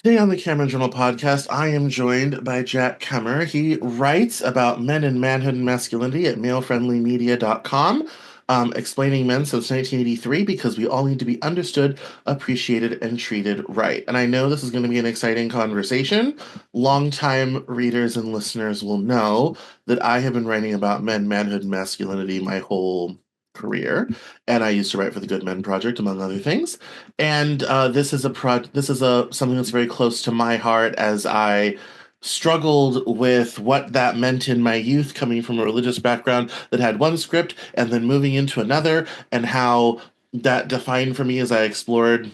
Today on the Kammer Journal podcast, I am joined by Jack Kammer. He writes about men and manhood and masculinity at malefriendlymedia.com, explaining men since 1983 because we all need to be understood, appreciated, and treated right. And I know this is going to be an exciting conversation. Longtime readers and listeners will know that I have been writing about men, manhood, and masculinity my whole career, and I used to write for the Good Men Project, among other things. And this is a something that's very close to my heart as I struggled with what that meant in my youth, coming from a religious background that had one script and then moving into another, and how that defined for me as I explored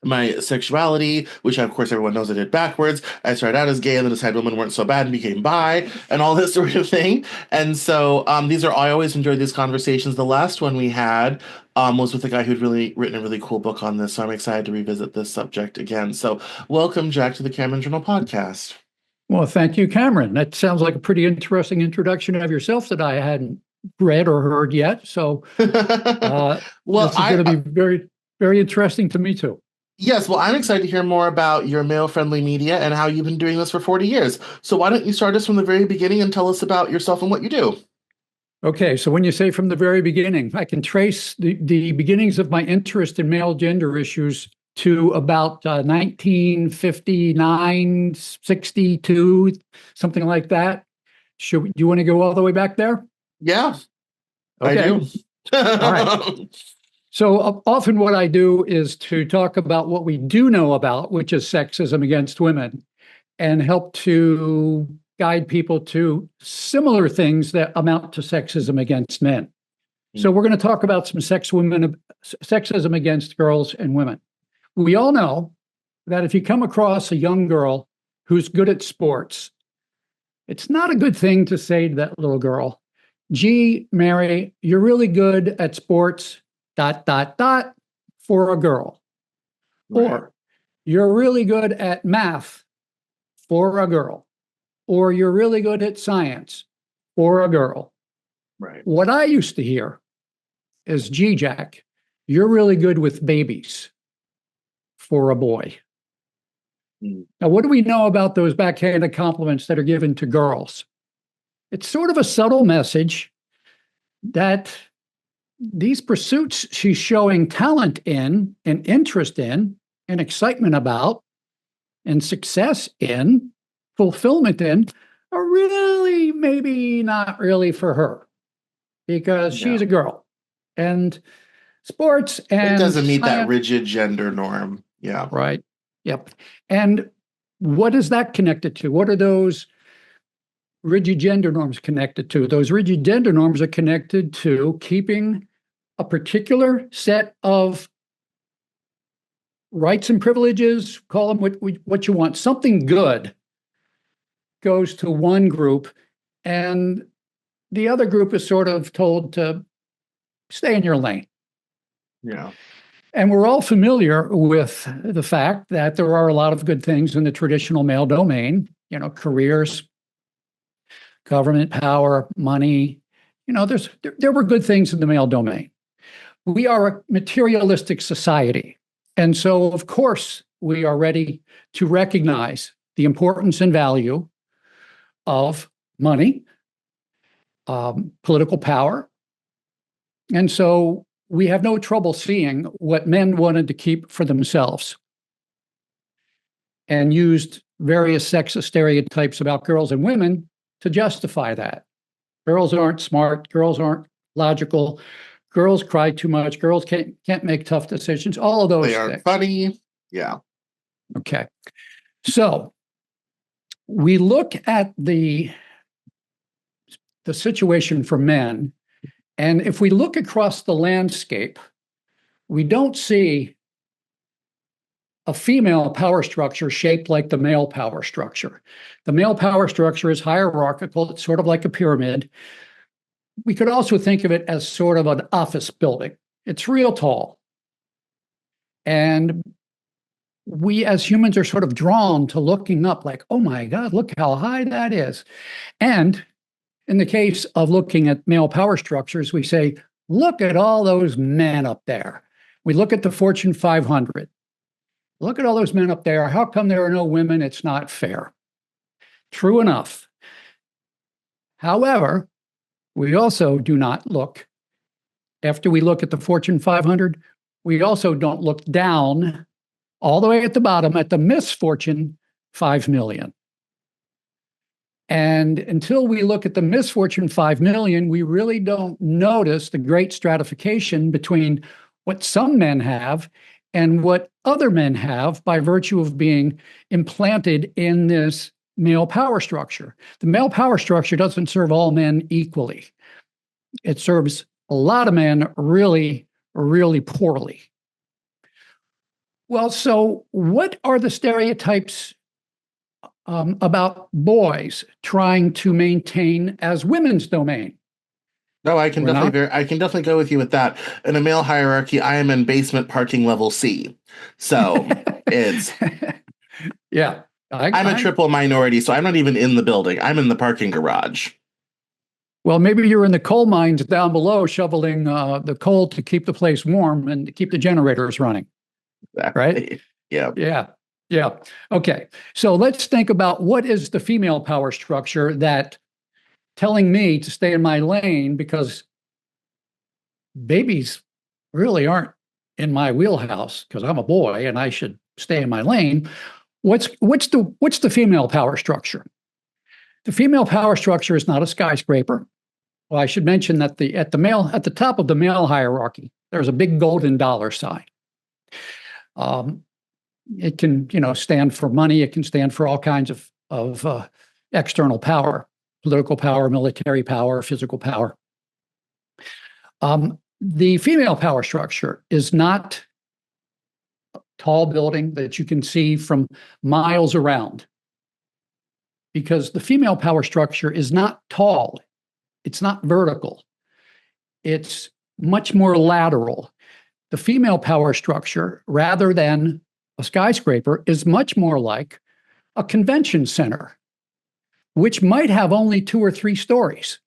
my sexuality, which of course everyone knows I did backwards. I started out as gay and then decided women weren't so bad and became bi and all this sort of thing. And so I always enjoyed these conversations. The last one we had was with a guy who'd really written a really cool book on this. So I'm excited to revisit this subject again. So welcome, Jack, to the Cameron Journal podcast. Well, thank you, Cameron. That sounds like a pretty interesting introduction of yourself that I hadn't read or heard yet. So Well, this is going to be very, very interesting to me too. Yes, well, I'm excited to hear more about your male-friendly media and how you've been doing this for 40 years. So why don't you start us from the very beginning and tell us about yourself and what you do? Okay, so when you say from the very beginning, I can trace the beginnings of my interest in male gender issues to about 1959, 62, something like that. Do you want to go all the way back there? Yeah, okay. I do. All right. So often what I do is to talk about what we do know about, which is sexism against women, and help to guide people to similar things that amount to sexism against men. So we're going to talk about some sexism against girls and women. We all know that if you come across a young girl who's good at sports, it's not a good thing to say to that little girl, "Gee, Mary, you're really good at sports, ... for a girl." Right. Or you're really good at math for a girl. Or you're really good at science for a girl. Right. What I used to hear is, "Gee, Jack, you're really good with babies for a boy." Now, what do we know about those backhanded compliments that are given to girls? It's sort of a subtle message that these pursuits she's showing talent in and interest in and excitement about and success in, fulfillment in, are really maybe not really for her because she's a girl. And sports and it doesn't meet that science, rigid gender norm. Yeah. Right. Yep. And what is that connected to? What are those rigid gender norms connected to? Those rigid gender norms are connected to keeping a particular set of rights and privileges, call them what you want. Something good goes to one group, and the other group is sort of told to stay in your lane. Yeah. And we're all familiar with the fact that there are a lot of good things in the traditional male domain, careers, government power, money. There were good things in the male domain. We are a materialistic society. And so, of course, we are ready to recognize the importance and value of money, political power. And so we have no trouble seeing what men wanted to keep for themselves and used various sexist stereotypes about girls and women to justify that. Girls aren't smart, girls aren't logical, girls cry too much, girls can't make tough decisions, all of those things. They aren't funny. Yeah. Okay. So we look at the situation for men, and if we look across the landscape, we don't see a female power structure shaped like the male power structure. The male power structure is hierarchical. It's sort of like a pyramid. We could also think of it as sort of an office building. It's real tall. And we as humans are sort of drawn to looking up like, oh my God, look how high that is. And in the case of looking at male power structures, we say, look at all those men up there. We look at the Fortune 500. Look at all those men up there. How come there are no women? It's not fair. True enough. However, we also do not look, after we look at the Fortune 500, we also don't look down all the way at the bottom at the misfortune 5 million. And until we look at the misfortune 5 million, we really don't notice the great stratification between what some men have and what other men have by virtue of being implanted in this male power structure. The male power structure doesn't serve all men equally. It serves a lot of men really, really poorly. Well, so what are the stereotypes about boys trying to maintain as women's domain? No, I can definitely go with you with that. In a male hierarchy, I am in basement parking level C. So it's yeah. I'm a triple minority, so I'm not even in the building. I'm in the parking garage. Well, maybe you're in the coal mines down below shoveling the coal to keep the place warm and to keep the generators running. Exactly. Right? Yeah. Yeah. Yeah. Okay. So let's think about what is the female power structure that telling me to stay in my lane because babies really aren't in my wheelhouse because I'm a boy and I should stay in my lane. What's the female power structure? The female power structure is not a skyscraper. Well, I should mention that at the top of the male hierarchy, there's a big golden dollar sign. It can, stand for money. It can stand for all kinds of external power, political power, military power, physical power. The female power structure is not a tall building that you can see from miles around, because the female power structure is not tall. It's not vertical. It's much more lateral. The female power structure, rather than a skyscraper, is much more like a convention center, which might have only 2 or 3 stories,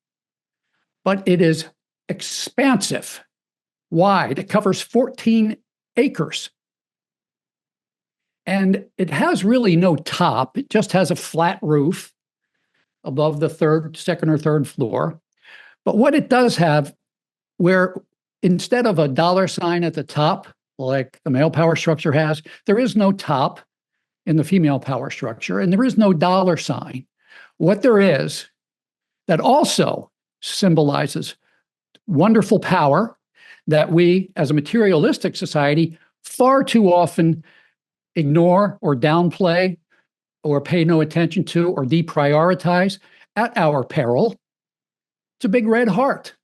but it is expansive, wide. It covers 14 acres. And it has really no top. It just has a flat roof above the second or third floor. But what it does have, where instead of a dollar sign at the top, like the male power structure has, there is no top in the female power structure, and there is no dollar sign. What there is that also symbolizes wonderful power that we, as a materialistic society, far too often ignore or downplay or pay no attention to or deprioritize at our peril. It's a big red heart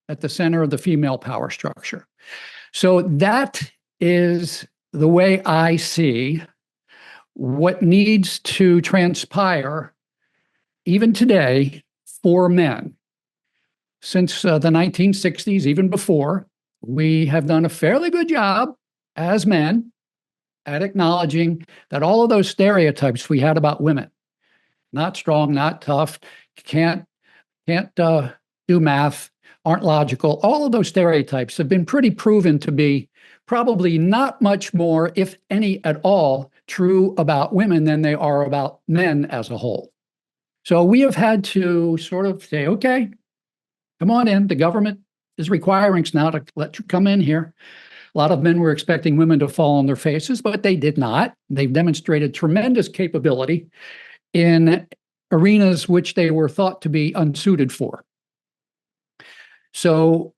at the center of the female power structure. So that is the way I see what needs to transpire even today for men. Since the 1960s, even before, we have done a fairly good job as men at acknowledging that all of those stereotypes we had about women, not strong, not tough, can't do math, aren't logical, all of those stereotypes have been pretty proven to be probably not much more, if any at all, true about women than they are about men as a whole. So we have had to sort of say, okay, come on in. The government is requiring us now to let you come in here. A lot of men were expecting women to fall on their faces, but they did not. They've demonstrated tremendous capability in arenas which they were thought to be unsuited for. So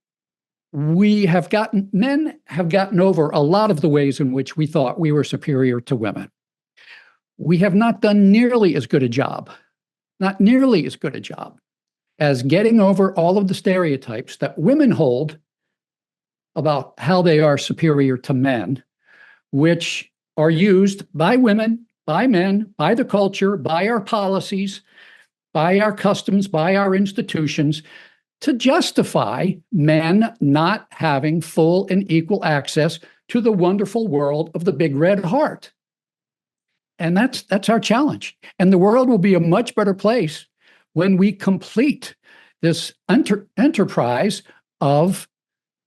men have gotten over a lot of the ways in which we thought we were superior to women. We have not done nearly as good a job as getting over all of the stereotypes that women hold about how they are superior to men, which are used by women, by men, by the culture, by our policies, by our customs, by our institutions, to justify men not having full and equal access to the wonderful world of the big red heart. And that's our challenge. And the world will be a much better place when we complete this enterprise of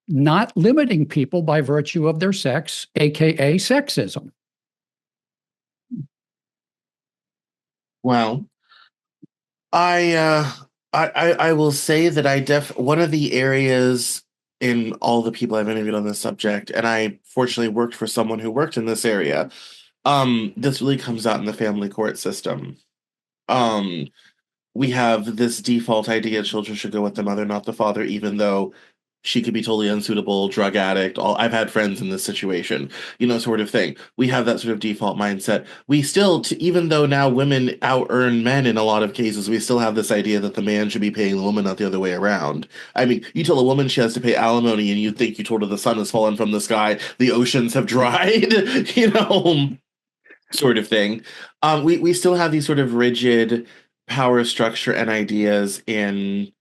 not limiting people by virtue of their sex, aka sexism. Well, I uh I will say that I def one of the areas in all the people I've interviewed on this subject, and I fortunately worked for someone who worked in this area. This really comes out in the family court system. Um, we have this default idea children should go with the mother, not the father, even though she could be totally unsuitable, drug addict. All I've had friends in this situation, sort of thing. We have that sort of default mindset. We still, even though now women out earn men in a lot of cases, we still have this idea that the man should be paying the woman, not the other way around. I mean, you tell a woman she has to pay alimony, and you think you told her the sun has fallen from the sky, the oceans have dried, sort of thing. We still have these sort of rigid power structure and ideas in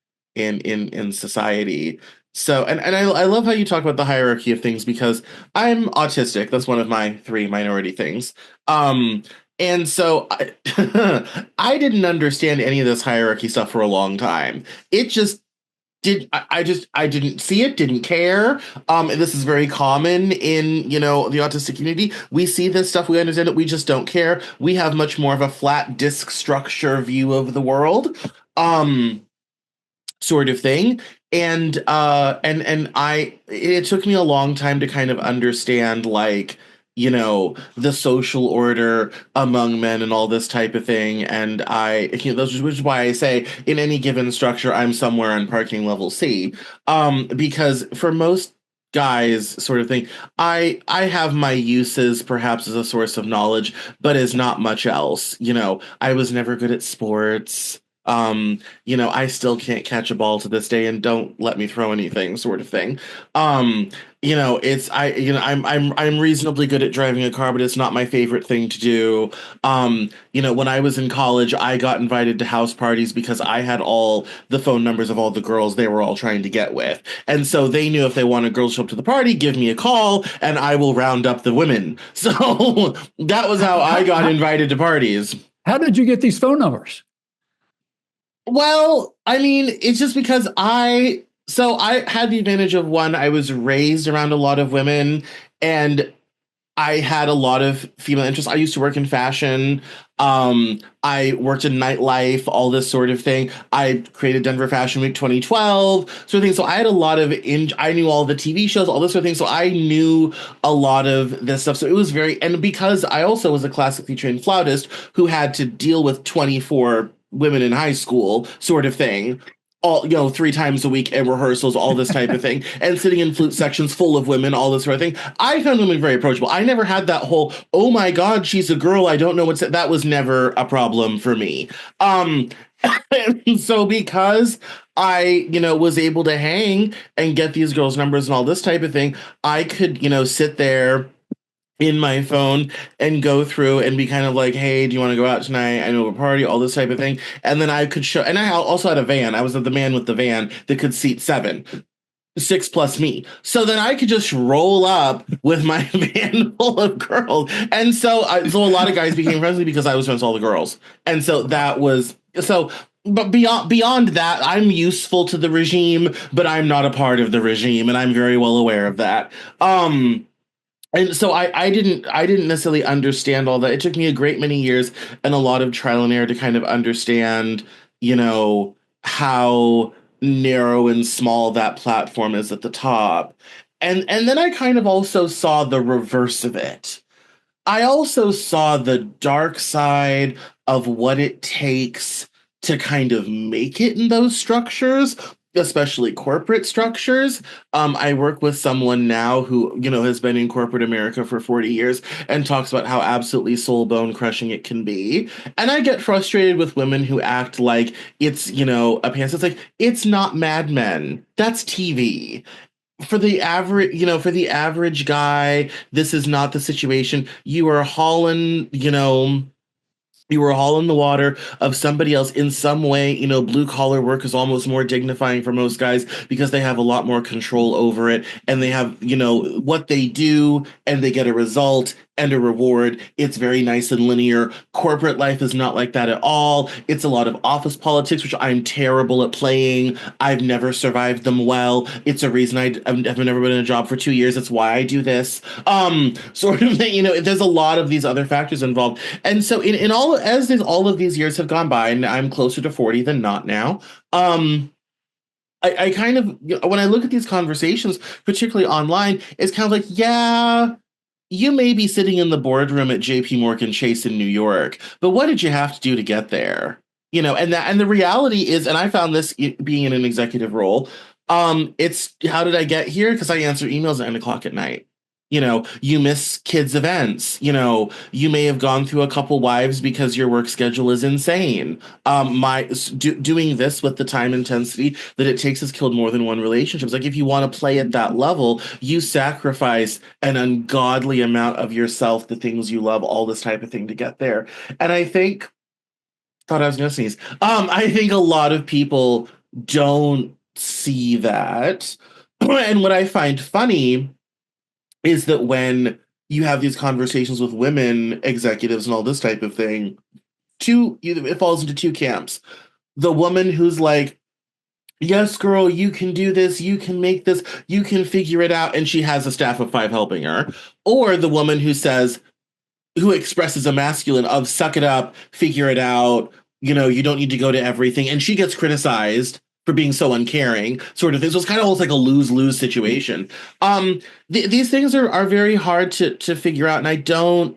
society. So I love how you talk about the hierarchy of things because I'm autistic. That's one of my three minority things. Um, and so I didn't understand any of this hierarchy stuff for a long time. It just did I didn't see it, didn't care. And this is very common in, the autistic community. We see this stuff, we understand it, we just don't care. We have much more of a flat disk structure view of the world. Um, Sort of thing. And it took me a long time to kind of understand like the social order among men and all this type of thing. And which is why I say in any given structure I'm somewhere on parking level C, because for most guys sort of thing, I have my uses perhaps as a source of knowledge, but as not much else. I was never good at sports. I still can't catch a ball to this day and don't let me throw anything sort of thing. Um, it's I'm reasonably good at driving a car, but it's not my favorite thing to do. When I was in college, I got invited to house parties because I had all the phone numbers of all the girls they were all trying to get with. And so they knew if they wanted girls to show up to the party, give me a call and I will round up the women. So that was how I got invited to parties. How did you get these phone numbers? Well, I mean, it's just because I had the advantage of one, I was raised around a lot of women and I had a lot of female interests. I used to work in fashion. I worked in nightlife, all this sort of thing. I created Denver Fashion Week 2012, sort of thing. So I had a lot of I knew all the TV shows, all this sort of thing. So I knew a lot of this stuff. So it was and because I also was a classically trained flautist who had to deal with 24 women in high school, sort of thing, all 3 times a week in rehearsals, all this type of thing, and sitting in flute sections full of women, all this sort of thing. I found women very approachable. I never had that whole, oh my God, she's a girl, I don't know what's that was never a problem for me. um and so because I was able to hang and get these girls numbers and all this type of thing, I could sit there in my phone and go through and be kind of like, hey, do you want to go out tonight? I know a party, all this type of thing. And then I could show, and I also had a van. I was the man with the van that could seat 7, 6 plus me. So then I could just roll up with my van full of girls. And so a lot of guys became friends with me because I was friends with all the girls. And so that was, so, but beyond that, I'm useful to the regime, but I'm not a part of the regime. And I'm very well aware of that. And so I didn't necessarily understand all that. It took me a great many years and a lot of trial and error to kind of understand, how narrow and small that platform is at the top. And then I kind of also saw the reverse of it. I also saw the dark side of what it takes to kind of make it in those structures, especially corporate structures. I work with someone now who, has been in corporate America for 40 years and talks about how absolutely soul bone crushing it can be. And I get frustrated with women who act like it's, a pants. It's like, it's not Mad Men. That's TV for the average guy, this is not the situation. You are hauling the water of somebody else in some way. Blue collar work is almost more dignifying for most guys because they have a lot more control over it and they have, what they do and they get a result and a reward. It's very nice and linear. Corporate life is not like that at all. It's a lot of office politics, which I'm terrible at playing. I've never survived them well. It's a reason I've never been in a job for 2 years. That's why I do this. Sort of, there's a lot of these other factors involved. And so in all, all of these years have gone by, and I'm closer to 40 than not now. I kind of, when I look at these conversations, particularly online, it's kind of like, yeah, you may be sitting in the boardroom at JP Morgan Chase in New York, but what did you have to do to get there? And the reality is, and I found this being in an executive role, it's how did I get here? Because I answer emails at 9 o'clock at night. You miss kids' events. You may have gone through a couple wives because your work schedule is insane. Doing this with the time intensity that it takes has killed more than one relationship. It's like if you want to play at that level, you sacrifice an ungodly amount of yourself, the things you love, all this type of thing to get there. And thought I was going to sneeze. I think a lot of people don't see that. And what I find funny is that when you have these conversations with women executives and all this type of thing, it falls into two camps. The woman who's like, yes, girl, you can do this, you can make this, you can figure it out, and she has a staff of 5 helping her. Or the woman who expresses a masculine of suck it up, figure it out, you don't need to go to everything. And she gets criticized for being so uncaring, sort of thing. So it's kind of almost like a lose-lose situation. These things are very hard to figure out. And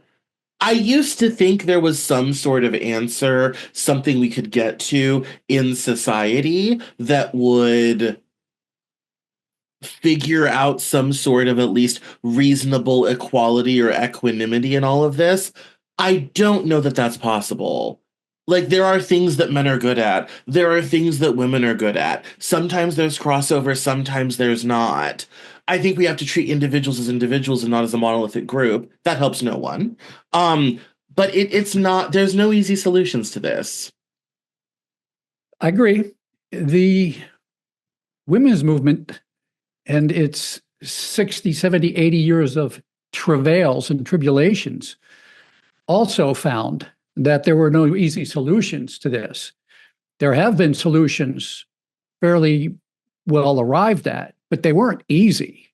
I used to think there was some sort of answer, something we could get to in society that would figure out some sort of at least reasonable equality or equanimity in all of this. I don't know that that's possible. Like, there are things that men are good at. There are things that women are good at. Sometimes there's crossover, sometimes there's not. I think we have to treat individuals as individuals and not as a monolithic group. That helps no one. But it's not, there's no easy solutions to this. I agree. The women's movement and its 60, 70, 80 years of travails and tribulations also found that there were no easy solutions to this. There have been solutions fairly well arrived at, but they weren't easy.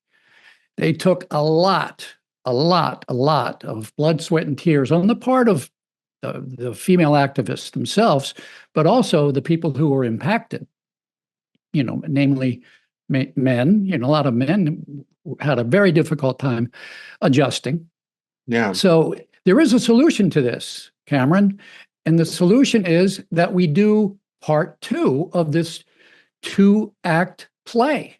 They took a lot of blood, sweat, and tears on the part of the female activists themselves, but also the people who were impacted, namely men. A lot of men had a very difficult time adjusting. Yeah. So there is a solution to this, Cameron, and the solution is that we do part 2 of this 2-act play.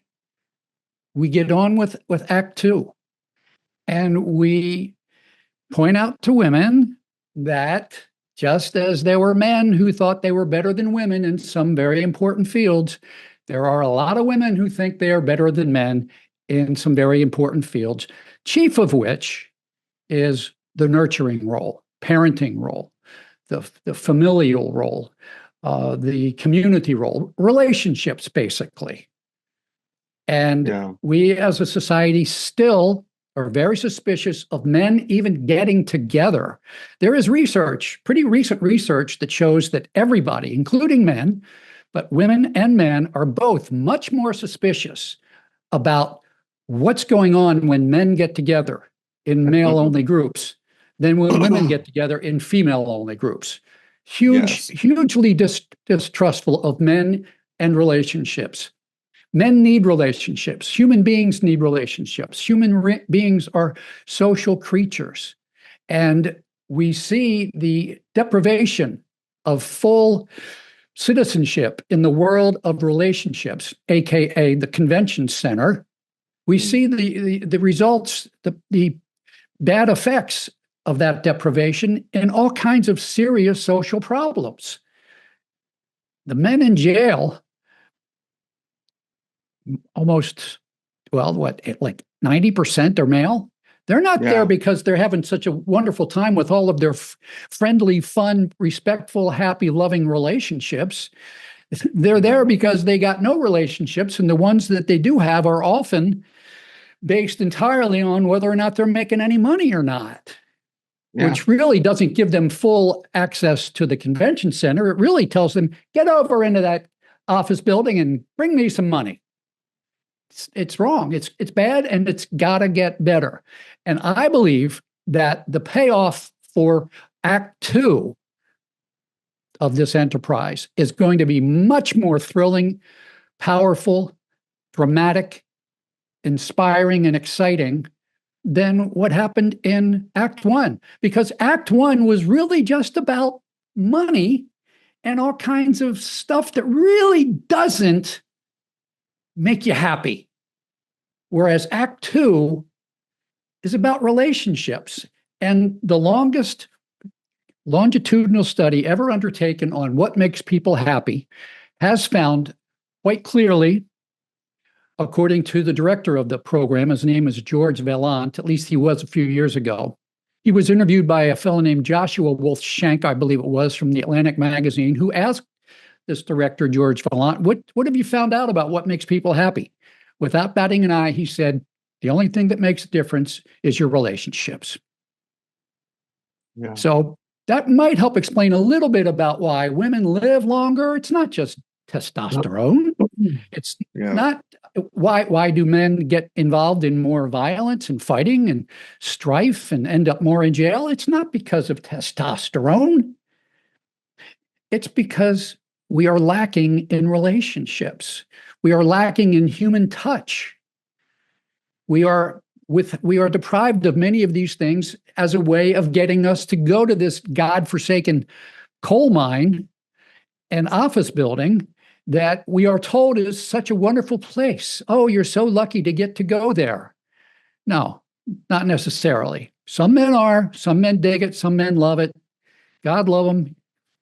We get on with act 2, and we point out to women that just as there were men who thought they were better than women in some very important fields, there are a lot of women who think they are better than men in some very important fields, chief of which is the nurturing role, parenting role, the familial role, the community role, relationships, basically. And we as a society still are very suspicious of men even getting together. There is research, pretty recent research, that shows that everybody, including men, but women and men, are both much more suspicious about what's going on when men get together in male-only groups than when women get together in female-only groups. Hugely distrustful of men and relationships. Men need relationships. Human beings need relationships. Human beings are social creatures. And we see the deprivation of full citizenship in the world of relationships, aka the convention center. We see the results, the bad effects of that deprivation in all kinds of serious social problems. The men in jail, almost, like 90% are male. They're not there because they're having such a wonderful time with all of their friendly, fun, respectful, happy, loving relationships. They're there because they got no relationships, and the ones that they do have are often based entirely on whether or not they're making any money or not. Yeah. which really doesn't give them full access to the convention center. It really tells them, get over into that office building and bring me some money. It's wrong. It's bad, and it's got to get better. And I believe that the payoff for Act Two of this enterprise is going to be much more thrilling, powerful, dramatic, inspiring, and exciting than what happened in Act One. Because Act One was really just about money and all kinds of stuff that really doesn't make you happy. Whereas Act Two is about relationships. And the longest longitudinal study ever undertaken on what makes people happy has found quite clearly, according to the director of the program, his name is George Vaillant, at least he was a few years ago. He was interviewed by a fellow named Joshua Wolf-Shank, I believe it was, from the Atlantic magazine, who asked this director, George Vaillant, what have you found out about what makes people happy? Without batting an eye, he said, the only thing that makes a difference is your relationships. Yeah. So that might help explain a little bit about why women live longer. It's not just testosterone. It's not why do men get involved in more violence and fighting and strife and end up more in jail? It's not because of testosterone. It's because we are lacking in relationships. We are lacking in human touch. We are deprived of many of these things as a way of getting us to go to this godforsaken coal mine and office building that we are told is such a wonderful place. Oh, you're so lucky to get to go there. No, not necessarily. Some men are, some men dig it, some men love it. God love them.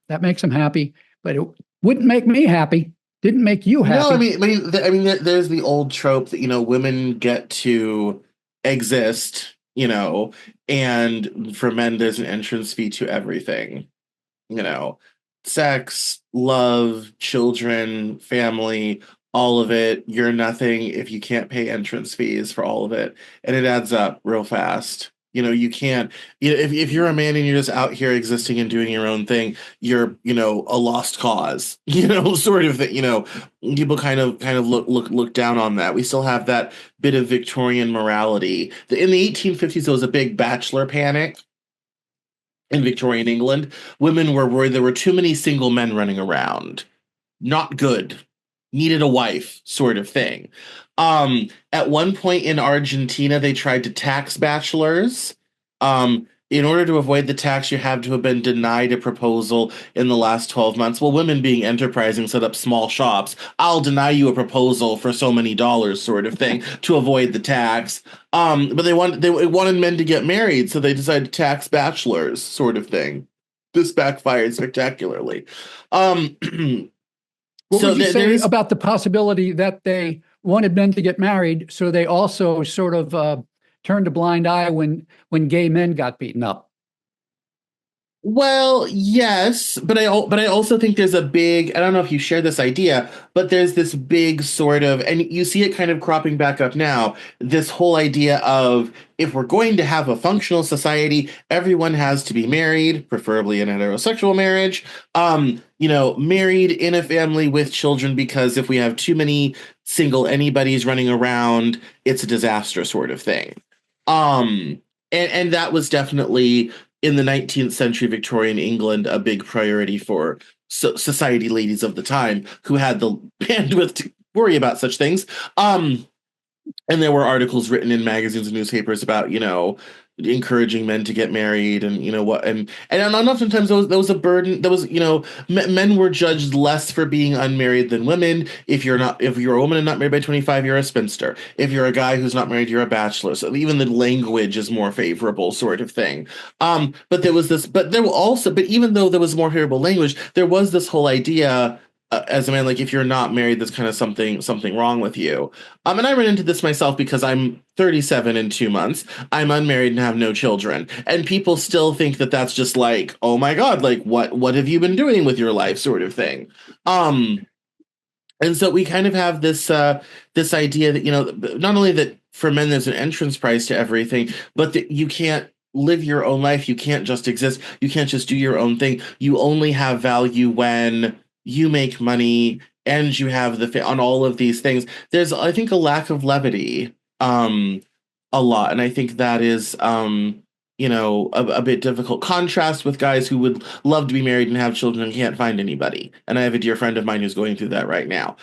That makes them happy, but it wouldn't make me happy. Didn't make you happy. No, there's the old trope that, women get to exist, and for men, there's an entrance fee to everything, sex, love, children, family, all of it. You're nothing if you can't pay entrance fees for all of it. And it adds up real fast. You can't, if you're a man and you're just out here existing and doing your own thing, you're, a lost cause, sort of thing, people kind of look down on that. We still have that bit of Victorian morality. In the 1850s, there was a big bachelor panic in Victorian England. Women were worried there were too many single men running around. Not good. Needed a wife, sort of thing. At one point in Argentina, they tried to tax bachelors. In order to avoid the tax, you have to have been denied a proposal in the last 12 months. Well, women being enterprising set up small shops. I'll deny you a proposal for so many dollars, sort of thing, to avoid the tax. But they wanted men to get married, so they decided to tax bachelors, sort of thing. This backfired spectacularly. What would you say about the possibility that they wanted men to get married, so they also sort of turned a blind eye when gay men got beaten up? Well, yes, but I also think there's a big, I don't know if you share this idea, but there's this big sort of, and you see it kind of cropping back up now, this whole idea of, if we're going to have a functional society, everyone has to be married, preferably in a heterosexual marriage, married in a family with children, because if we have too many single anybody's running around, it's a disaster, sort of thing. And that was definitely, in the 19th century Victorian England, a big priority for society ladies of the time who had the bandwidth to worry about such things. And there were articles written in magazines and newspapers about, encouraging men to get married, and oftentimes that was a burden. That was, men were judged less for being unmarried than women. If you're a woman and not married by 25, you're a spinster. If you're a guy who's not married, you're a bachelor. So even the language is more favorable, sort of thing. But even though there was more favorable language, there was this whole idea, as a man, like, if you're not married, there's kind of something wrong with you. And I ran into this myself because I'm 37 in 2 months. I'm unmarried and have no children. And people still think that that's just like, oh my God, like, what have you been doing with your life, sort of thing. And so we kind of have this idea that, not only that for men there's an entrance price to everything, but that you can't live your own life. You can't just exist. You can't just do your own thing. You only have value when you make money and you have on all of these things. There's, I think, a lack of levity, a lot, and I think that is, a bit difficult. Contrast with guys who would love to be married and have children and can't find anybody. And I have a dear friend of mine who's going through that right now.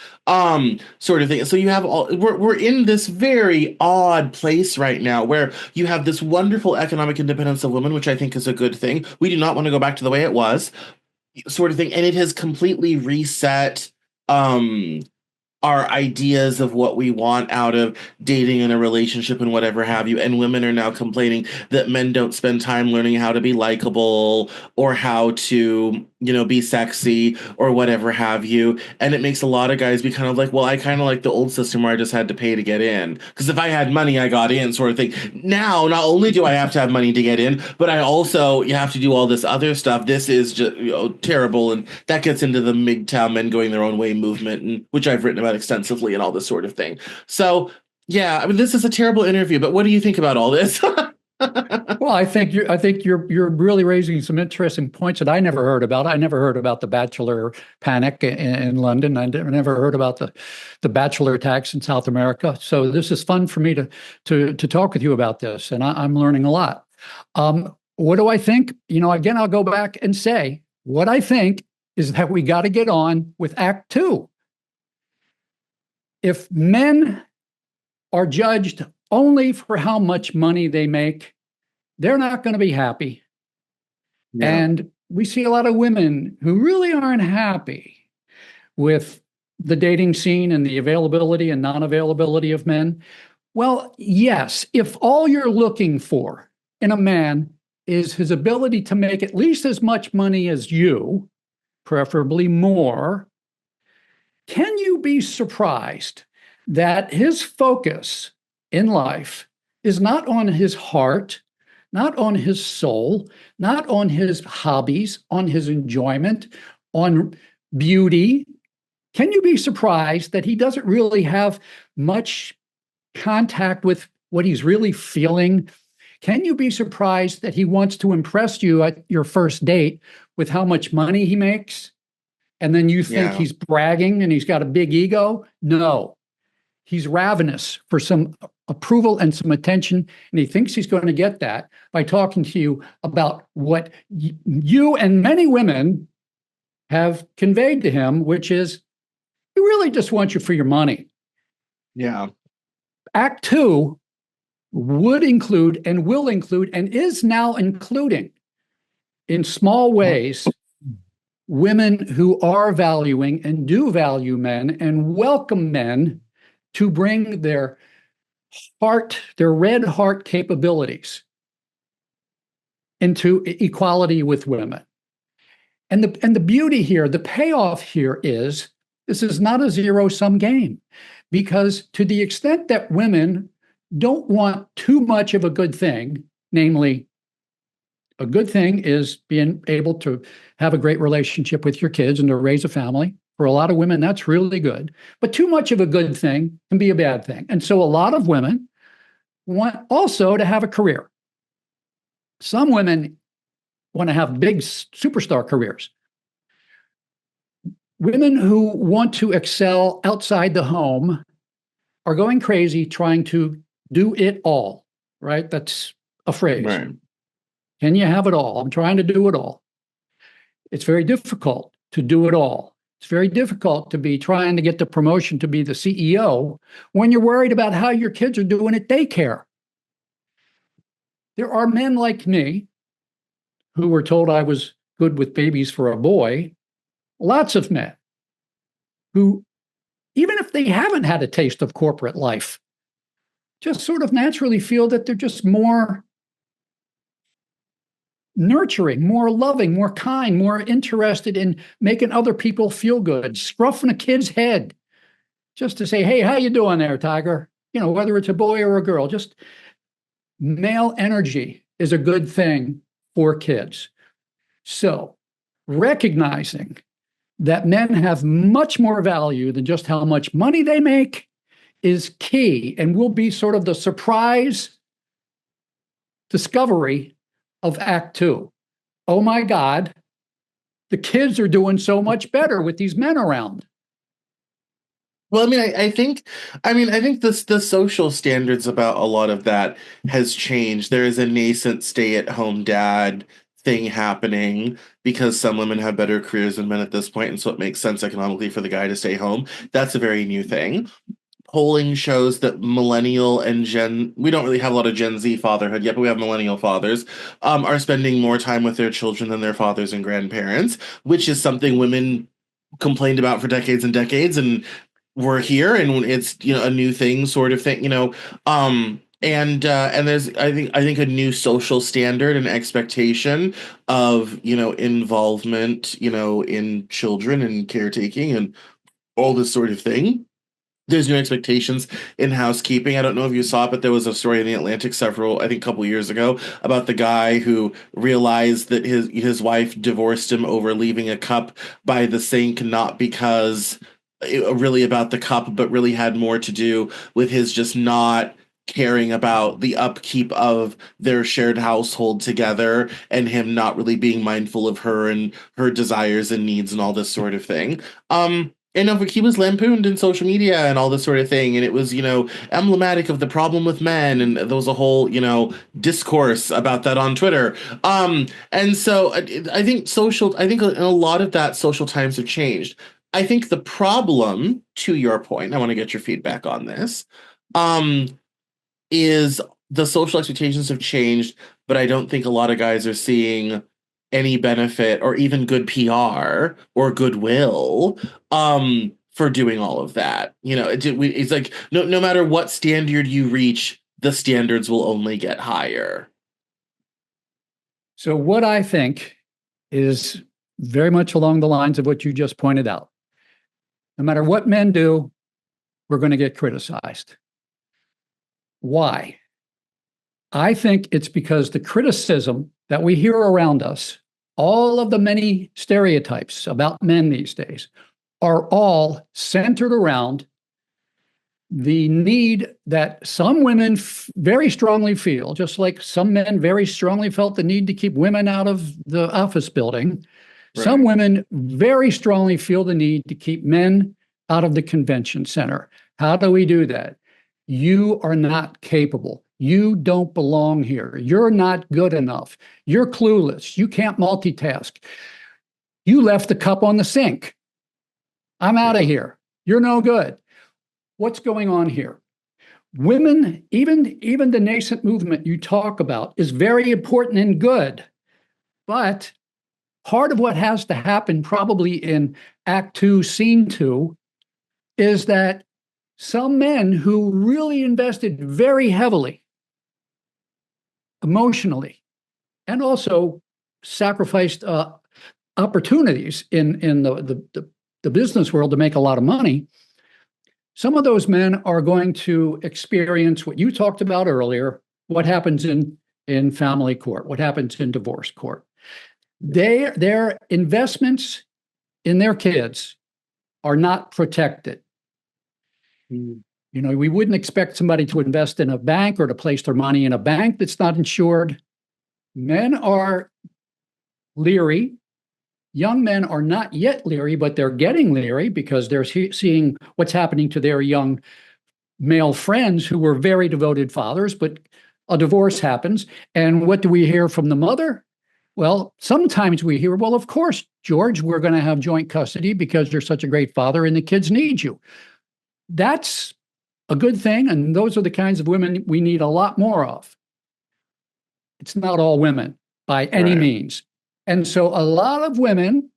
Sort of thing. So you have we're in this very odd place right now where you have this wonderful economic independence of women, which I think is a good thing. We do not want to go back to the way it was, sort of thing. And it has completely reset our ideas of what we want out of dating in a relationship and whatever have you. And women are now complaining that men don't spend time learning how to be likable or how to, be sexy or whatever have you. And it makes a lot of guys be kind of like, well, I kind of like the old system where I just had to pay to get in. Because if I had money, I got in, sort of thing. Now, not only do I have to have money to get in, but you have to do all this other stuff. This is just, terrible. And that gets into the MGTOW men going their own way movement, and which I've written about extensively and all this sort of thing. So, yeah, I mean, this is a terrible interview, but what do you think about all this? Well, I think you're really raising some interesting points that I never heard about. I never heard about the bachelor panic in London. I never heard about the bachelor tax in South America. So this is fun for me to talk with you about this, and I'm learning a lot. What do I think? Again, I'll go back and say what I think is that we got to get on with Act Two. If men are judged only for how much money they make, they're not going to be happy. Yeah. And we see a lot of women who really aren't happy with the dating scene and the availability and non-availability of men. Well, yes, if all you're looking for in a man is his ability to make at least as much money as you, preferably more, can you be surprised that his focus in life is not on his heart, not on his soul, not on his hobbies, on his enjoyment, on beauty? Can you be surprised that he doesn't really have much contact with what he's really feeling? Can you be surprised that he wants to impress you at your first date with how much money he makes? And then you think he's bragging and he's got a big ego? No. He's ravenous for some approval and some attention, and he thinks he's going to get that by talking to you about what you and many women have conveyed to him, which is, he really just wants you for your money. Yeah. Act Two would include and will include and is now including, in small ways, women who are valuing and do value men and welcome men to bring their heart, their red heart capabilities into equality with women. And the beauty here, the payoff here is, this is not a zero-sum game, because to the extent that women don't want too much of a good thing, namely, a good thing is being able to have a great relationship with your kids and to raise a family. For a lot of women, that's really good. But too much of a good thing can be a bad thing. And so a lot of women want also to have a career. Some women want to have big superstar careers. Women who want to excel outside the home are going crazy trying to do it all, right? That's a phrase. Right. Can you have it all? I'm trying to do it all. It's very difficult to do it all. It's very difficult to be trying to get the promotion to be the CEO when you're worried about how your kids are doing at daycare. There are men like me who were told I was good with babies for a boy, lots of men who, even if they haven't had a taste of corporate life, just sort of naturally feel that they're just more nurturing, more loving, more kind, more interested in making other people feel good, scruffing a kid's head just to say, hey, how you doing there, Tiger? Whether it's a boy or a girl, just male energy is a good thing for kids. So recognizing that men have much more value than just how much money they make is key, and will be sort of the surprise discovery of Act Two. Oh my God, the kids are doing so much better with these men around. Well, I think the social standards about a lot of that has changed. There is a nascent stay-at-home dad thing happening because some women have better careers than men at this point, and so it makes sense economically for the guy to stay home. That's a very new thing. Polling shows that millennial and we don't really have a lot of Gen Z fatherhood yet, but we have millennial fathers, are spending more time with their children than their fathers and grandparents, which is something women complained about for decades and decades, and we're here, and it's, a new thing sort of thing, and there's, I think a new social standard and expectation of, involvement, in children and caretaking and all this sort of thing. There's new expectations in housekeeping. I don't know if you saw it, but there was a story in the Atlantic I think a couple years ago, about the guy who realized that his wife divorced him over leaving a cup by the sink, not because really about the cup, but really had more to do with his just not caring about the upkeep of their shared household together, and him not really being mindful of her and her desires and needs and all this sort of thing. And he was lampooned in social media and all this sort of thing, and it was, emblematic of the problem with men, and there was a whole, discourse about that on Twitter. And so I think in a lot of that, social times have changed. I think the problem, to your point, I want to get your feedback on this, um, is the social expectations have changed, but I don't think a lot of guys are seeing any benefit or even good PR or goodwill, for doing all of that. It's like no matter what standard you reach, the standards will only get higher. So, what I think is very much along the lines of what you just pointed out. No matter what men do, we're going to get criticized. Why? I think it's because the criticism that we hear around us, all of the many stereotypes about men these days, are all centered around the need that some women very strongly feel, just like some men very strongly felt the need to keep women out of the office building. Right. Some women very strongly feel the need to keep men out of the convention center. How do we do that? You are not capable. You don't belong here. You're not good enough. You're clueless. You can't multitask. You left the cup on the sink. I'm out of here. You're no good. What's going on here? Women, even the nascent movement you talk about, is very important and good. But part of what has to happen probably in Act Two, Scene Two, is that some men who really invested very heavily emotionally and also sacrificed opportunities in the business world to make a lot of money, some of those men are going to experience what you talked about earlier, what happens in family court, what happens in divorce court. Their investments in their kids are not protected. We wouldn't expect somebody to invest in a bank or to place their money in a bank that's not insured. Men are leery. Young men are not yet leery, but they're getting leery because they're seeing what's happening to their young male friends who were very devoted fathers, but a divorce happens. And what do we hear from the mother? Well, sometimes we hear, well, of course, George, we're going to have joint custody because you're such a great father and the kids need you. That's a good thing, and those are the kinds of women we need a lot more of. It's not all women by any means. And so a lot of women,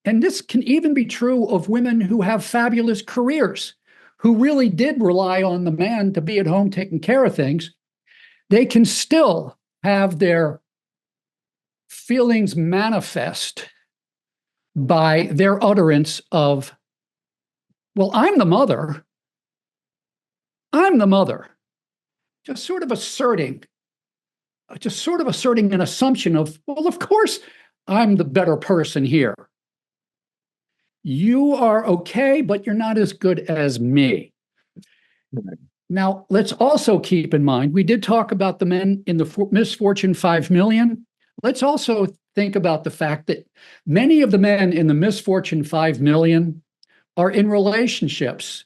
and this can even be true of women who have fabulous careers, who really did rely on the man to be at home taking care of things, they can still have their feelings manifest by their utterance of, well, I'm the mother. I'm the mother. Just sort of asserting an assumption of, well, of course, I'm the better person here. You are okay, but you're not as good as me. Now, let's also keep in mind, we did talk about the men in the Misfortune 5 million. Let's also think about the fact that many of the men in the misfortune 5 million are in relationships,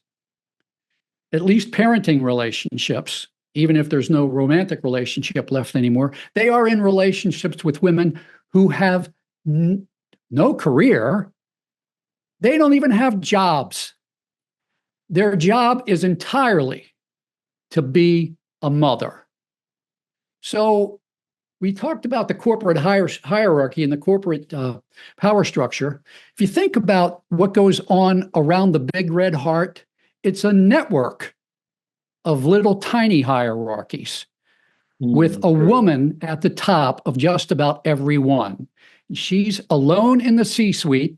at least parenting relationships, even if there's no romantic relationship left anymore. They are in relationships with women who have no career. They don't even have jobs. Their job is entirely to be a mother. So we talked about the corporate hierarchy and the corporate power structure. If you think about what goes on around the big red heart, it's a network of little tiny hierarchies with a woman at the top of just about every one. She's alone in the C-suite.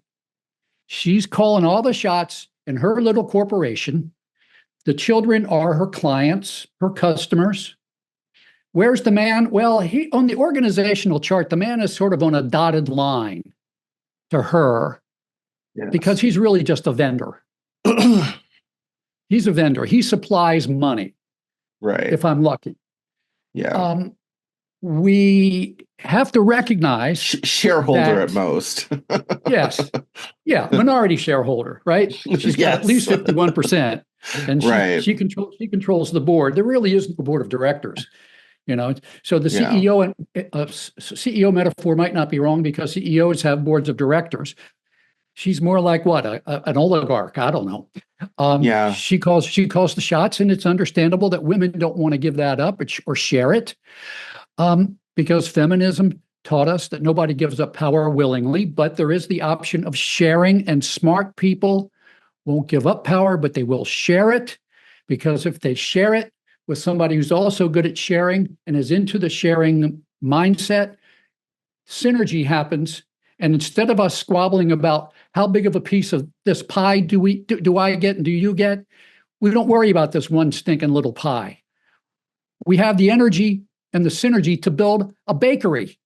She's calling all the shots in her little corporation. The children are her clients, her customers. Where's the man? Well, he on the organizational chart, the man is sort of on a dotted line to her because he's really just a vendor. He's a vendor. He supplies money. Right. If I'm lucky. Yeah. We have to recognize shareholder that, at most. Yes. Yeah. Minority shareholder, right? She's got at least 51%. And she controls the board. There really isn't a board of directors. So the CEO and CEO metaphor might not be wrong because CEOs have boards of directors. She's more like what? An oligarch. I don't know. She calls the shots, and it's understandable that women don't want to give that up or share it, because feminism taught us that nobody gives up power willingly, but there is the option of sharing, and smart people won't give up power, but they will share it, because if they share it with somebody who's also good at sharing and is into the sharing mindset, synergy happens. And instead of us squabbling about how big of a piece of this pie do I get and do you get, we don't worry about this one stinking little pie. We have the energy and the synergy to build a bakery.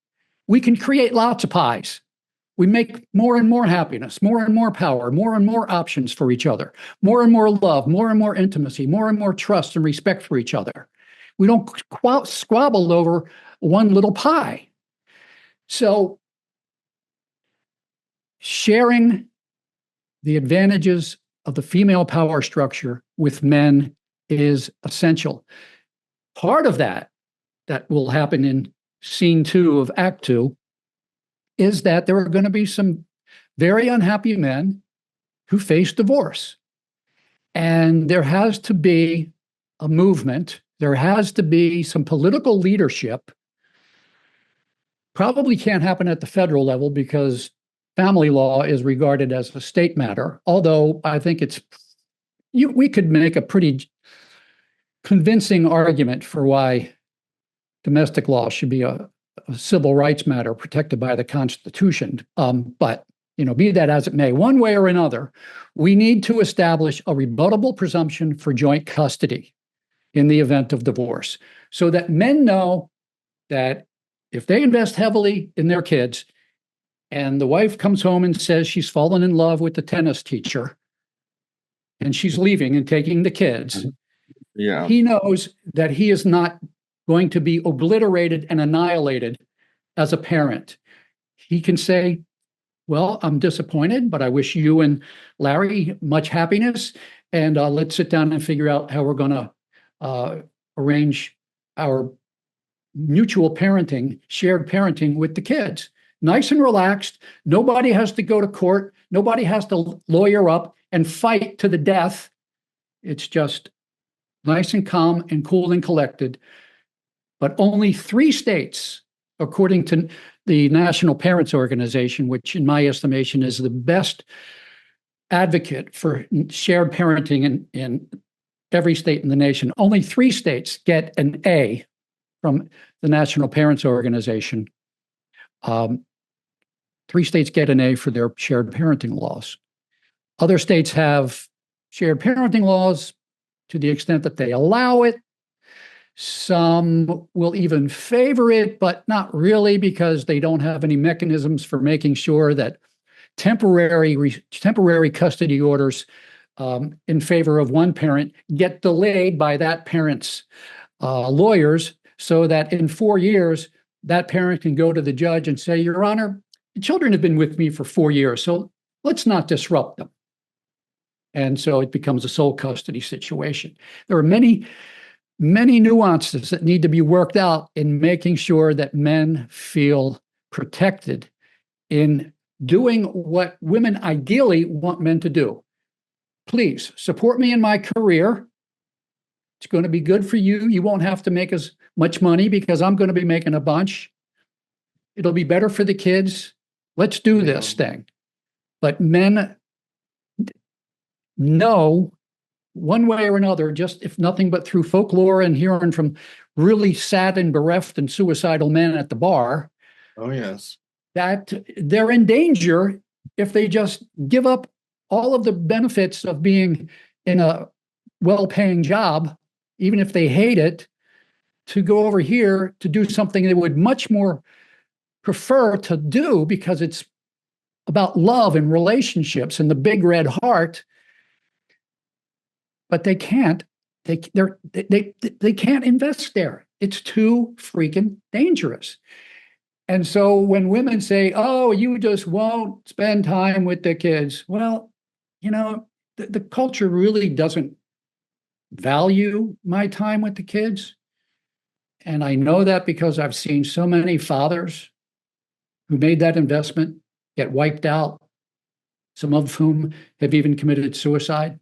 We can create lots of pies. We make more and more happiness, more and more power, more and more options for each other, more and more love, more and more intimacy, more and more trust and respect for each other. We don't squabble over one little pie. So sharing the advantages of the female power structure with men is essential. Part of that will happen in scene 2 of Act 2 is that there are going to be some very unhappy men who face divorce. And there has to be a movement. There has to be some political leadership. Probably can't happen at the federal level because family law is regarded as a state matter, although I think we could make a pretty convincing argument for why domestic law should be a civil rights matter protected by the Constitution. But be that as it may, one way or another, we need to establish a rebuttable presumption for joint custody in the event of divorce, so that men know that if they invest heavily in their kids and the wife comes home and says she's fallen in love with the tennis teacher and she's leaving and taking the kids, he knows that he is not going to be obliterated and annihilated as a parent. He can say, well, I'm disappointed, but I wish you and Larry much happiness. And let's sit down and figure out how we're going to arrange our mutual parenting, shared parenting with the kids. Nice and relaxed. Nobody has to go to court. Nobody has to lawyer up and fight to the death. It's just nice and calm and cool and collected. But only 3 states, according to the National Parents Organization, which in my estimation is the best advocate for shared parenting in every state in the nation, only 3 states get an A from the National Parents Organization. 3 states get an A for their shared parenting laws. Other states have shared parenting laws to the extent that they allow it. Some will even favor it, but not really, because they don't have any mechanisms for making sure that temporary custody orders in favor of one parent get delayed by that parent's lawyers, so that in 4 years, that parent can go to the judge and say, Your Honor, the children have been with me for 4 years, so let's not disrupt them. And so it becomes a sole custody situation. There are many, many nuances that need to be worked out in making sure that men feel protected in doing what women ideally want men to do. Please support me in my career. It's going to be good for you. You won't have to make as much money because I'm going to be making a bunch. It'll be better for the kids. Let's do this thing. But men know one way or another, just if nothing but through folklore and hearing from really sad and bereft and suicidal men at the bar. Oh, yes. That they're in danger if they just give up all of the benefits of being in a well-paying job, even if they hate it, to go over here to do something they would much more prefer to do because it's about love and relationships and the big red heart. But they can't. They can't invest there. It's too freaking dangerous. And so when women say, "Oh, you just won't spend time with the kids," well, the culture really doesn't value my time with the kids. And I know that because I've seen so many fathers who made that investment get wiped out, some of whom have even committed suicide.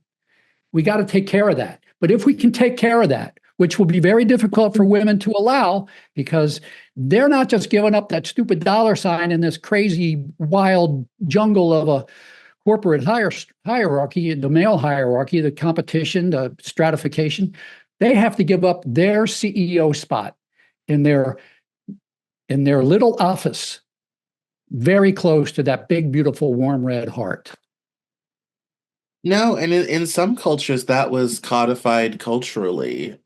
We got to take care of that. But if we can take care of that, which will be very difficult for women to allow because they're not just giving up that stupid dollar sign in this crazy, wild jungle of a corporate hierarchy, the male hierarchy, the competition, the stratification. They have to give up their CEO spot in their little office, very close to that big, beautiful, warm red heart. No, and in some cultures that was codified culturally.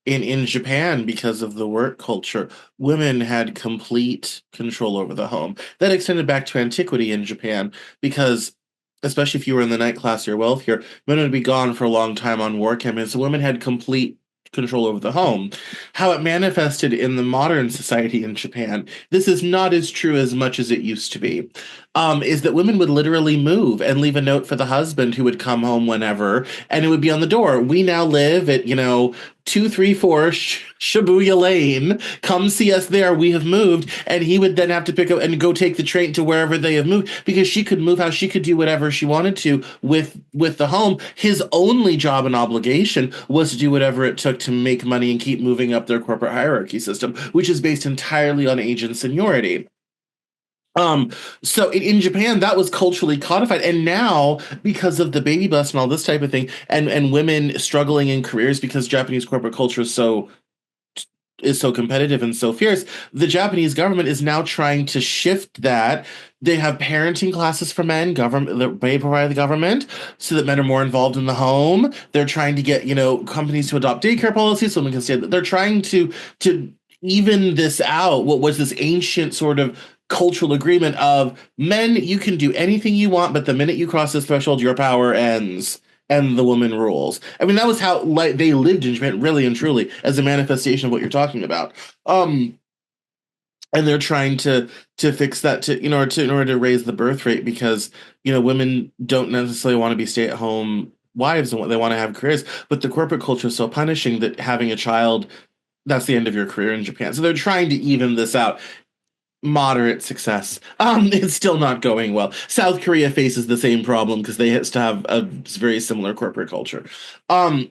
In Japan, because of the work culture, women had complete control over the home. That extended back to antiquity in Japan, because especially if you were in the night class or wealthier, men would be gone for a long time on war campaigns. So women had complete control over the home. How it manifested in the modern society in Japan, this is not as true as much as it used to be, is that women would literally move and leave a note for the husband who would come home whenever, and it would be on the door. We now live at, 234 Shibuya Lane. Come see us there. We have moved. And he would then have to pick up and go take the train to wherever they have moved, because she could move how she could do whatever she wanted to with the home. His only job and obligation was to do whatever it took to make money and keep moving up their corporate hierarchy system, which is based entirely on age and seniority. So in Japan, that was culturally codified. And now, because of the baby bust and all this type of thing, and women struggling in careers because Japanese corporate culture is so competitive and so fierce, the Japanese government is now trying to shift that. They have parenting classes for men, that paid by the government, so that men are more involved in the home. They're trying to get, companies to adopt daycare policies so women can stay. They're trying to even this out. What was this ancient sort of cultural agreement of men, you can do anything you want, but the minute you cross this threshold, your power ends and the woman rules. I mean, that was how they lived in Japan, really and truly, as a manifestation of what you're talking about. And they're trying to fix that in order to raise the birth rate, because women don't necessarily want to be stay-at-home wives and what they want to have careers, but the corporate culture is so punishing that having a child, that's the end of your career in Japan. So they're trying to even this out. Moderate success. It's still not going well. South Korea faces the same problem because they still have a very similar corporate culture. So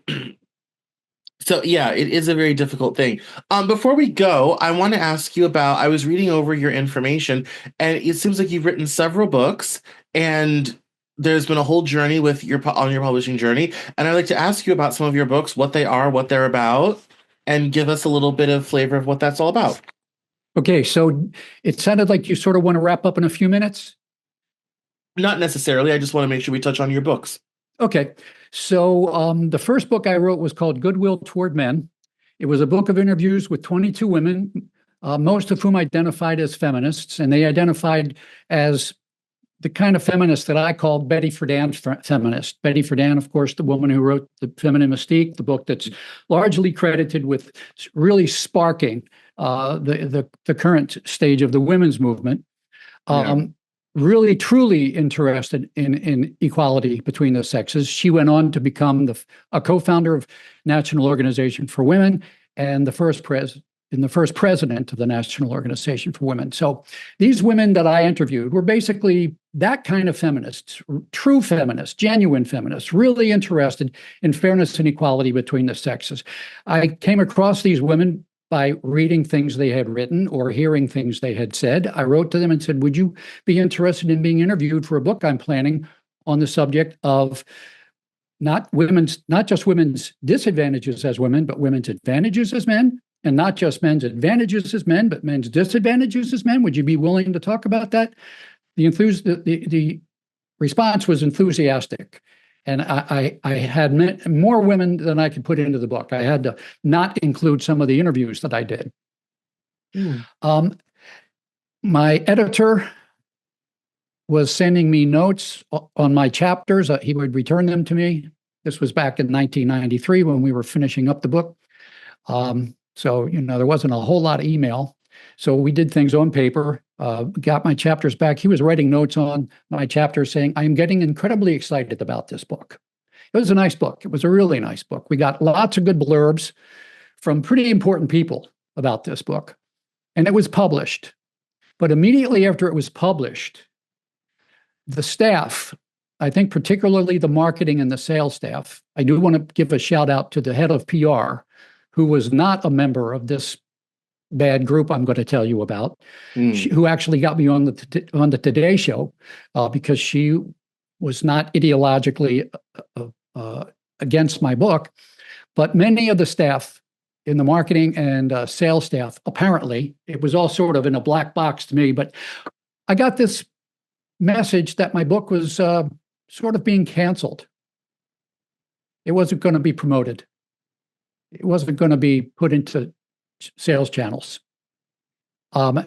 yeah, it is a very difficult thing. Before we go, I want to ask you about, I was reading over your information, and it seems like you've written several books, and there's been a whole journey on your publishing journey. And I'd like to ask you about some of your books, what they are, what they're about, and give us a little bit of flavor of what that's all about. Okay, so it sounded like you sort of want to wrap up in a few minutes? Not necessarily. I just want to make sure we touch on your books. Okay, so the first book I wrote was called Goodwill Toward Men. It was a book of interviews with 22 women, most of whom identified as feminists, and they identified as the kind of feminist that I call Betty Friedan's feminist. Betty Friedan, of course, the woman who wrote The Feminine Mystique, the book that's largely credited with really sparking the current stage of the women's movement. Really, truly interested in equality between the sexes. She went on to become a co-founder of National Organization for Women and the first president of the National Organization for Women. So these women that I interviewed were basically that kind of feminists, true feminists, genuine feminists, really interested in fairness and equality between the sexes. I came across these women by reading things they had written or hearing things they had said. I wrote to them and said, would you be interested in being interviewed for a book I'm planning on the subject of not just women's disadvantages as women, but women's advantages as men, and not just men's advantages as men, but men's disadvantages as men? Would you be willing to talk about that? The response was enthusiastic. And I had more women than I could put into the book. I had to not include some of the interviews that I did. My editor was sending me notes on my chapters. He would return them to me. This was back in 1993 when we were finishing up the book. So, there wasn't a whole lot of email. So we did things on paper, got my chapters back. He was writing notes on my chapters saying, I am getting incredibly excited about this book. It was a nice book. It was a really nice book. We got lots of good blurbs from pretty important people about this book. And it was published. But immediately after it was published, the staff, I think particularly the marketing and the sales staff, I do want to give a shout out to the head of PR, who was not a member of this bad group I'm going to tell you about, who actually got me on the Today Show because she was not ideologically against my book. But many of the staff in the marketing and sales staff, apparently, it was all sort of in a black box to me, but I got this message that my book was sort of being canceled. It wasn't going to be promoted. It wasn't going to be put into sales channels. I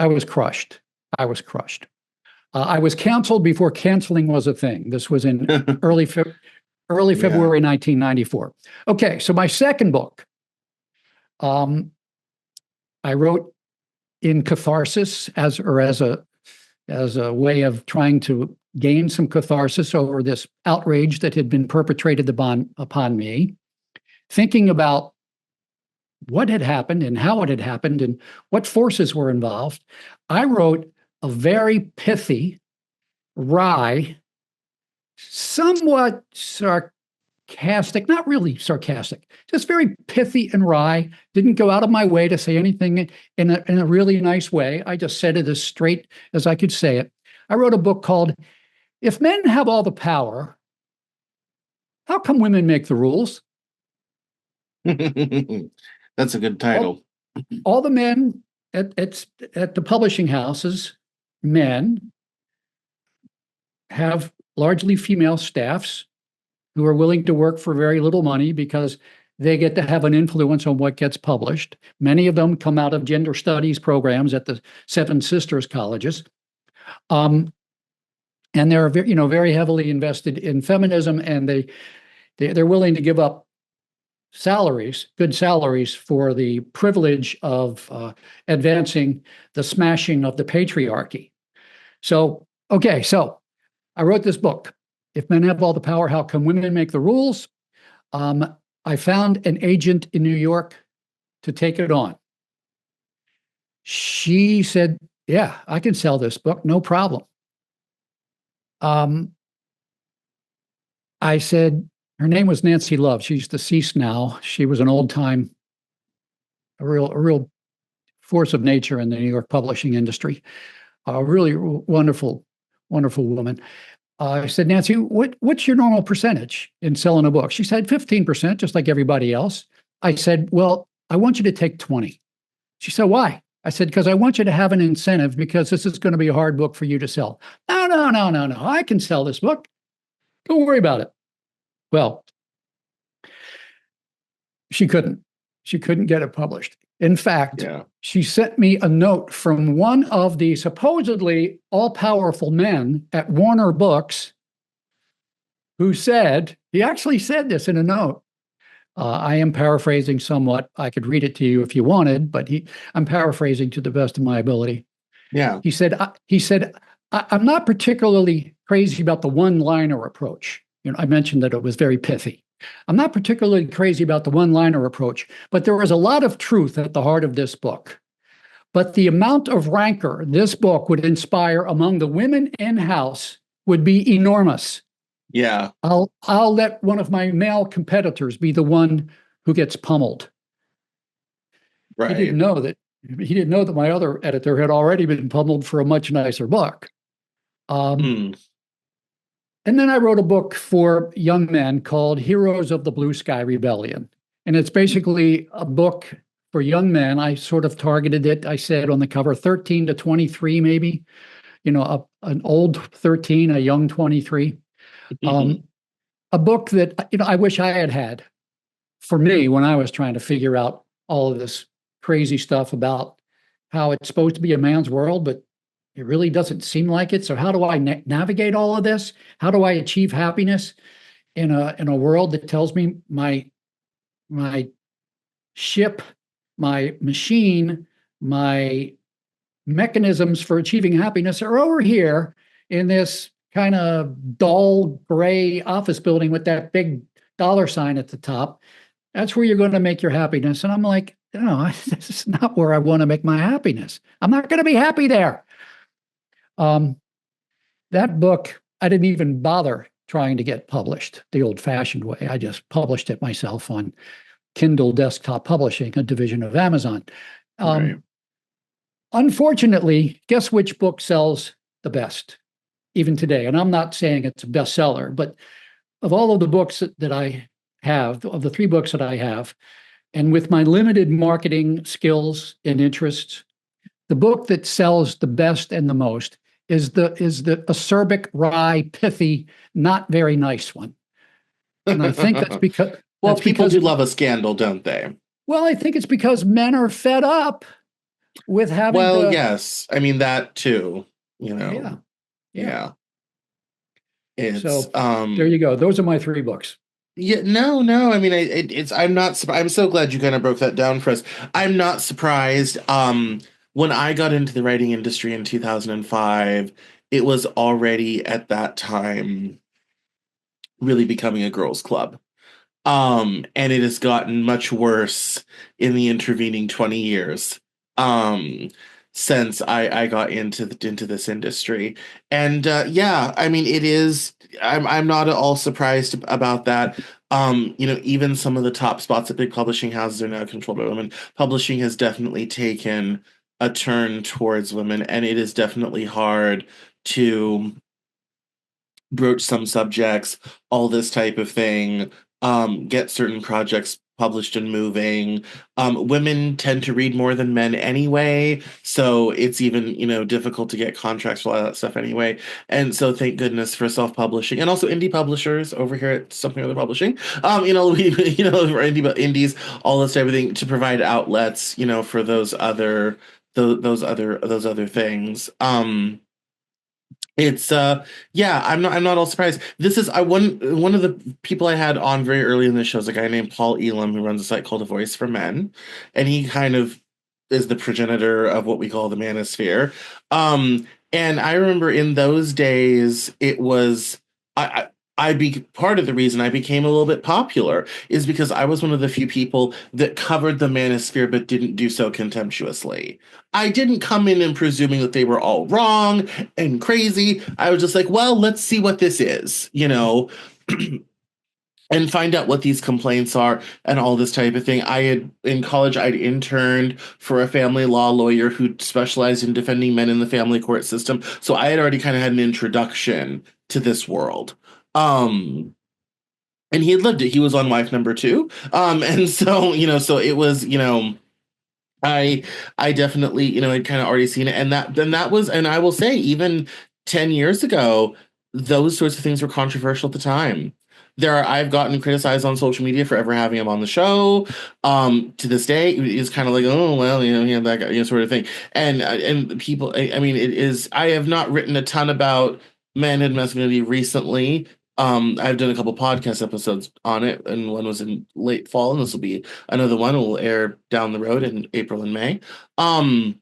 was crushed. I was crushed. I was canceled before canceling was a thing. This was in early February 1994. Okay, so my second book, I wrote in catharsis as a way of trying to gain some catharsis over this outrage that had been perpetrated upon me, thinking about what had happened and how it had happened and what forces were involved. I wrote a very pithy, wry, somewhat sarcastic, not really sarcastic, just very pithy and wry. Didn't go out of my way to say anything in a really nice way. I just said it as straight as I could say it. I wrote a book called If Men Have All the Power, How Come Women Make the Rules? That's a good title. All the men at the publishing houses, men, have largely female staffs who are willing to work for very little money because they get to have an influence on what gets published. Many of them come out of gender studies programs at the Seven Sisters colleges. And they're very heavily invested in feminism, and they're willing to give up good salaries for the privilege of advancing the smashing of the patriarchy. So I wrote this book, If Men Have All the Power, How Come Women Make the Rules? I found an agent in New York to take it on. She said, yeah, I can sell this book, no problem. I said, her name was Nancy Love. She's deceased now. She was an old-time, a real force of nature in the New York publishing industry. A really wonderful woman. I said, Nancy, what's your normal percentage in selling a book? She said 15%, just like everybody else. I said, well, I want you to take 20. She said, why? I said, because I want you to have an incentive, because this is going to be a hard book for you to sell. No. I can sell this book. Don't worry about it. Well, she couldn't get it published. In fact, She sent me a note from one of the supposedly all-powerful men at Warner Books who said, he actually said this in a note, I am paraphrasing somewhat. I could read it to you if you wanted, but I'm paraphrasing to the best of my ability. Yeah. I'm not particularly crazy about the one-liner approach. I mentioned that it was very pithy. I'm not particularly crazy about the one-liner approach, but there is a lot of truth at the heart of this book. But the amount of rancor this book would inspire among the women in-house would be enormous. Yeah. I'll let one of my male competitors be the one who gets pummeled. He Right. didn't know that he didn't know that my other editor had already been pummeled for a much nicer book. Mm. And then I wrote a book for young men called Heroes of the Blue Sky Rebellion. And it's basically a book for young men. I sort of targeted it, I said on the cover, 13 to 23, maybe, an old 13, a young 23. A book that, I wish I had had for me when I was trying to figure out all of this crazy stuff about how it's supposed to be a man's world, but it really doesn't seem like it. So how do I navigate all of this? How do I achieve happiness in a world that tells me my ship, my machine, my mechanisms for achieving happiness are over here in this kind of dull gray office building with that big dollar sign at the top. That's where you're going to make your happiness. And I'm like, no, this is not where I want to make my happiness. I'm not going to be happy there. That book, I didn't even bother trying to get published the old-fashioned way. I just published it myself on Kindle Desktop Publishing, a division of Amazon. Right. Unfortunately, guess which book sells the best, even today? And I'm not saying it's a bestseller, but of all of the books that I have, of the 3 books that I have, and with my limited marketing skills and interests, the book that sells the best and the most is the acerbic, wry, pithy, not very nice one. And I think that's because Well, people do love a scandal, don't they? Well, I think it's because men are fed up with having Well, to. yes. I mean that too, Yeah. Yeah. It's So there you go. Those are my 3 books. yeah, no. I mean, I'm not. I'm so glad you kind of broke that down for us. I'm not surprised. When I got into the writing industry in 2005, it was already at that time really becoming a girls' club. And it has gotten much worse in the intervening 20 years. Um, since I got into this industry. And yeah, I mean it is I'm not at all surprised about that. Even some of the top spots at big publishing houses are now controlled by women. Publishing has definitely taken a turn towards women, and it is definitely hard to broach some subjects, all this type of thing, get certain projects published and moving. Women tend to read more than men anyway, so it's even, difficult to get contracts for all that stuff anyway. And so thank goodness for self-publishing and also indie publishers over here at Something Other Publishing. We, for indies, all this type of thing to provide outlets, for those other things. It's yeah, I'm not all surprised. This is I one of the people I had on very early in the show is a guy named Paul Elam who runs a site called A Voice for Men, and he kind of is the progenitor of what we call the manosphere. And I remember in those days it was I be part of the reason I became a little bit popular is because I was one of the few people that covered the manosphere but didn't do so contemptuously. I didn't come in and presuming that they were all wrong and crazy. I was just like, well, let's see what this is, and find out what these complaints are and all this type of thing. In college, I'd interned for a family law lawyer who specialized in defending men in the family court system. So I had already kind of had an introduction to this world. And he had lived it. He was on wife number 2. And so, so it was, I definitely, had kind of already seen it. And that was, and I will say, even 10 years ago, those sorts of things were controversial at the time. I've gotten criticized on social media for ever having him on the show. To this day, it's kind of like, oh well, that guy, sort of thing. And people, I mean, it is. I have not written a ton about manhood masculinity recently, I've done a couple podcast episodes on it, and one was in late fall, and this will be another one. It will air down the road in April and May. Um,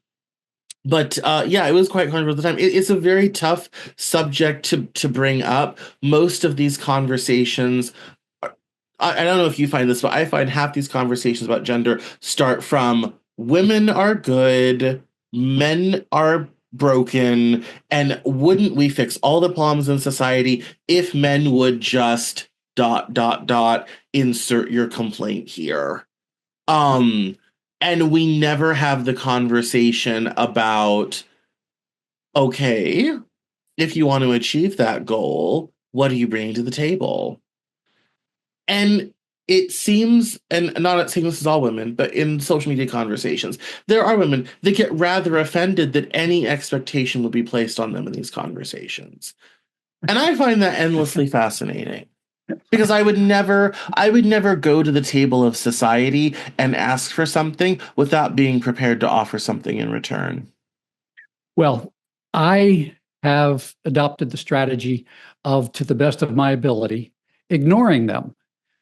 but yeah, it was quite controversial at the time. It's a very tough subject to bring up. Most of these conversations, I don't know if you find this, but I find half these conversations about gender start from women are good, men are broken, and wouldn't we fix all the problems in society if men would just dot dot dot insert your complaint here. Um, and we never have the conversation about, okay, if you want to achieve that goal, what are you bringing to the table? And it seems, and not saying this is all women, but in social media conversations, there are women that get rather offended that any expectation would be placed on them in these conversations. And I find that endlessly fascinating. Because I would never go to the table of society and ask for something without being prepared to offer something in return. Well, I have adopted the strategy of, to the best of my ability, ignoring them,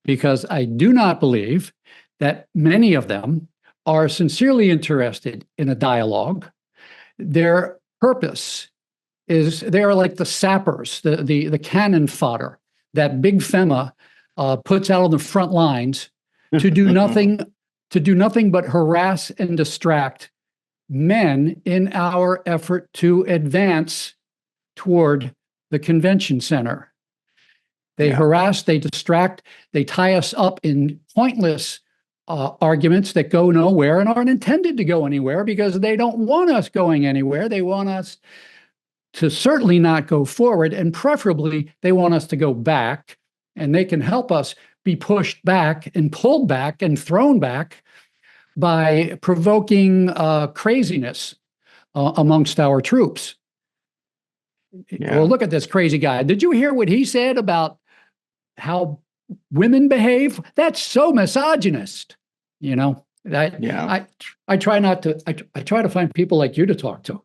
because I do not believe that many of them are sincerely interested in a dialogue. Their purpose is they are like the sappers, the cannon fodder that Big Pharma puts out on the front lines to do nothing but harass and distract men in our effort to advance toward the convention center. They harass, they distract, they tie us up in pointless arguments that go nowhere and aren't intended to go anywhere, because they don't want us going anywhere. They want us to certainly not go forward, and preferably they want us to go back, and they can help us be pushed back and pulled back and thrown back by provoking craziness amongst our troops. Yeah. Well, look at this crazy guy. Did you hear what he said about how women behave? That's so misogynist. You know, I try not to, I try to find people like you to talk to.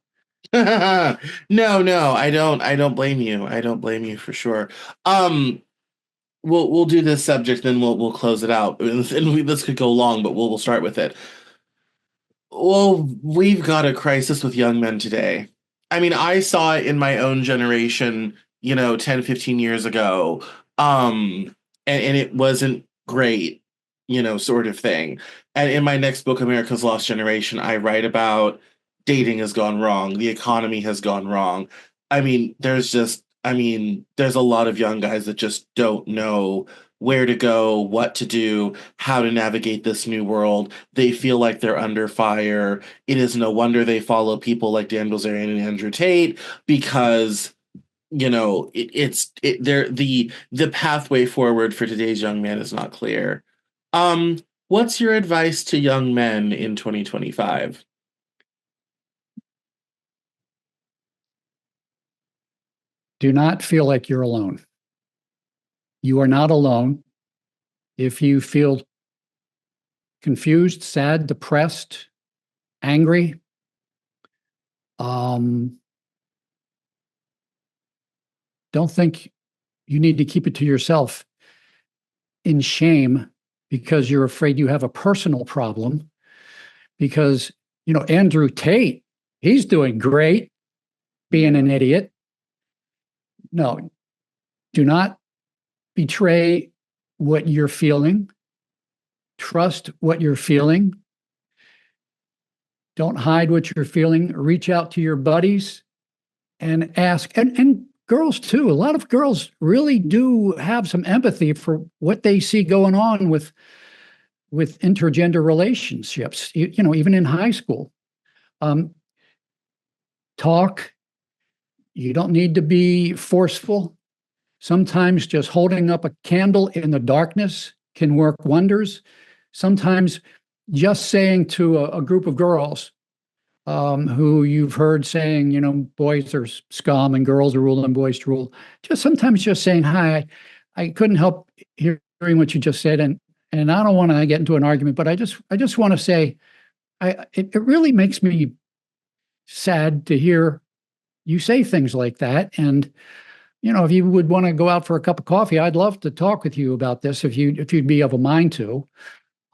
No, I don't blame you. I don't blame you for sure. We'll do this subject, then we'll close it out. This could go long, but we'll start with it. Well, we've got a crisis with young men today. I mean, I saw it in my own generation, 10, 15 years ago. And it wasn't great, sort of thing. And in my next book, America's Lost Generation, I write about dating has gone wrong, the economy has gone wrong. There's a lot of young guys that just don't know where to go, what to do, how to navigate this new world. They feel like they're under fire. It is no wonder they follow people like Dan Bilzerian and Andrew Tate, because the pathway forward for today's young man is not clear. What's your advice to young men in 2025? Do not feel like you're alone. You are not alone. If you feel confused, sad, depressed, angry, don't think you need to keep it to yourself in shame because you're afraid you have a personal problem. Because, Andrew Tate, he's doing great being an idiot. No, do not betray what you're feeling. Trust what you're feeling. Don't hide what you're feeling. Reach out to your buddies and ask. And girls, too. A lot of girls really do have some empathy for what they see going on with intergender relationships, even in high school. Talk. You don't need to be forceful. Sometimes just holding up a candle in the darkness can work wonders. Sometimes just saying to a group of girls who you've heard saying, boys are scum and girls are rule and boys to rule, sometimes just saying, hi, I couldn't help hearing what you just said. And I don't want to get into an argument, but I just want to say, it really makes me sad to hear you say things like that. And if you would want to go out for a cup of coffee, I'd love to talk with you about this if you'd be of a mind to.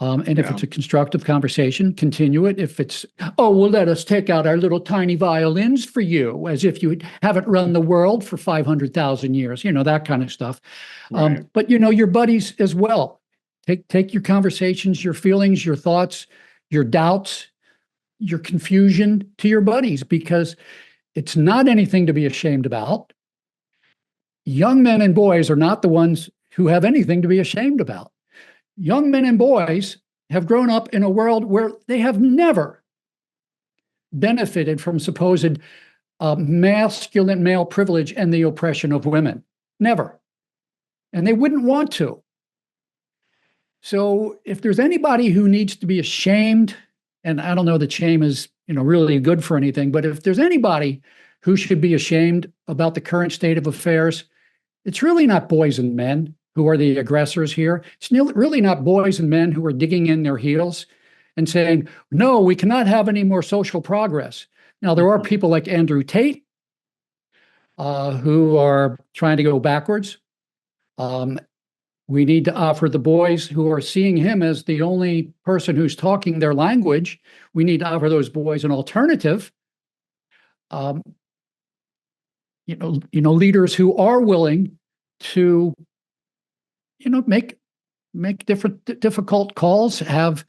And if Yeah. it's a constructive conversation, continue it. If it's, oh, well, let us take out our little tiny violins for you, as if you haven't run the world for 500,000 years, that kind of stuff. Right. But, your buddies as well. Take your conversations, your feelings, your thoughts, your doubts, your confusion to your buddies, because it's not anything to be ashamed about. Young men and boys are not the ones who have anything to be ashamed about. Young men and boys have grown up in a world where they have never benefited from supposed masculine male privilege and the oppression of women. Never. And they wouldn't want to. So if there's anybody who needs to be ashamed, and I don't know that shame is, really good for anything, but if there's anybody who should be ashamed about the current state of affairs, it's really not boys and men who are the aggressors here. It's really not boys and men who are digging in their heels and saying, no, we cannot have any more social progress. Now, there are people like Andrew Tate who are trying to go backwards. We need to offer the boys who are seeing him as the only person who's talking their language, we need to offer those boys an alternative. Leaders who are willing to, make difficult calls, have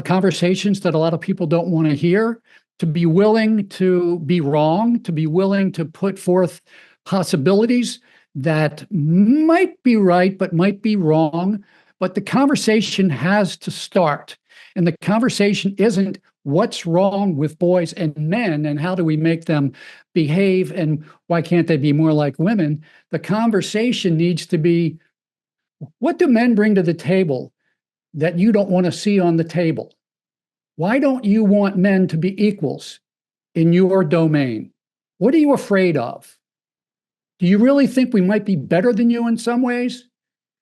conversations that a lot of people don't want to hear, to be willing to be wrong, to be willing to put forth possibilities that might be right, but might be wrong. But the conversation has to start. And the conversation isn't what's wrong with boys and men and how do we make them behave and why can't they be more like women. The conversation needs to be, what do men bring to the table that you don't want to see on the table? Why don't you want men to be equals in your domain? What are you afraid of? Do you really think we might be better than you in some ways?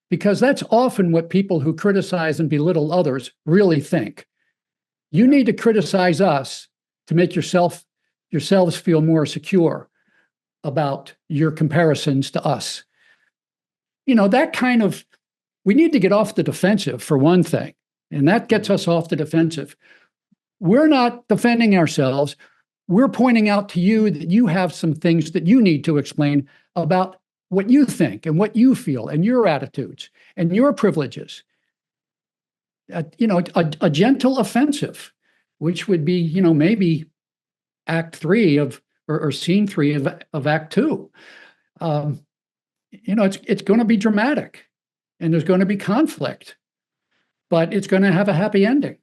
Because that's often what people who criticize and belittle others really think. You need to criticize us to make yourselves feel more secure about your comparisons to us. That kind of, we need to get off the defensive for one thing, and that gets us off the defensive. We're not defending ourselves. We're pointing out to you that you have some things that you need to explain about what you think and what you feel and your attitudes and your privileges. A gentle offensive, which would be, maybe Act 3 or Scene 3 of Act 2. It's going to be dramatic, and there's going to be conflict, but it's going to have a happy ending.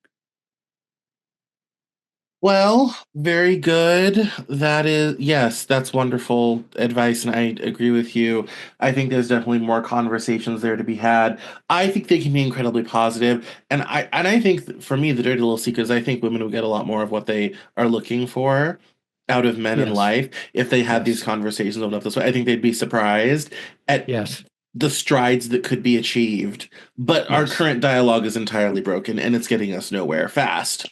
Well, very good. Yes, that's wonderful advice, and I agree with you. I think there's definitely more conversations there to be had. I think they can be incredibly positive, and I think for me, the dirty little secret is I think women will get a lot more of what they are looking for out of men in Yes. life if they had these Yes. conversations open up this way. I think they'd be surprised at Yes. the strides that could be achieved. But our Yes. current dialogue is entirely broken, and it's getting us nowhere fast.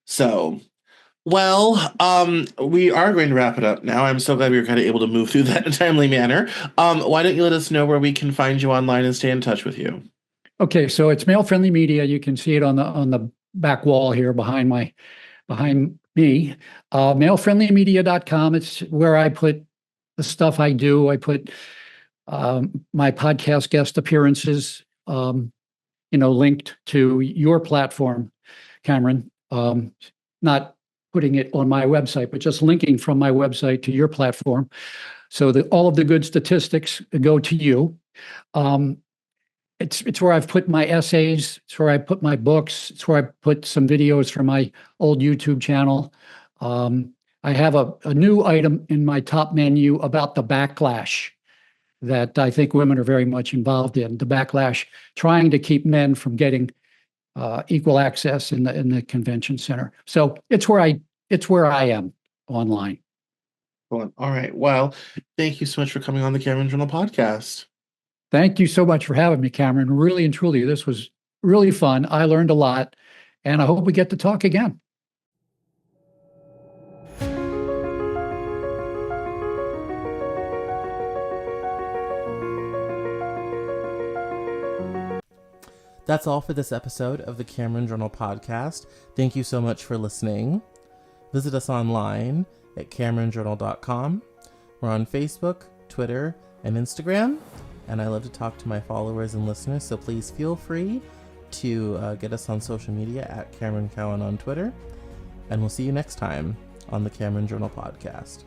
So. Well, we are going to wrap it up now. I'm so glad we were kind of able to move through that in a timely manner. Why don't you let us know where we can find you online and stay in touch with you? Okay, so it's Male Friendly Media. You can see it on the back wall here behind me. Malefriendlymedia.com. It's where I put the stuff I do. I put my podcast guest appearances, linked to your platform, Cameron. Not putting it on my website, but just linking from my website to your platform, so that all of the good statistics go to you. It's where I've put my essays. It's where I put my books. It's where I put some videos from my old YouTube channel. I have a new item in my top menu about the backlash that I think women are very much involved in. The backlash trying to keep men from getting equal access in the convention center. So it's where I am online. All right. Well, thank you so much for coming on the Cameron Journal podcast. Thank you so much for having me, Cameron. Really and truly, this was really fun. I learned a lot, and I hope we get to talk again. That's all for this episode of the Cameron Journal podcast. Thank you so much for listening. Visit us online at CameronJournal.com. We're on Facebook, Twitter, and Instagram, and I love to talk to my followers and listeners, so please feel free to get us on social media at Cameron Cowan on Twitter, and we'll see you next time on the Cameron Journal podcast.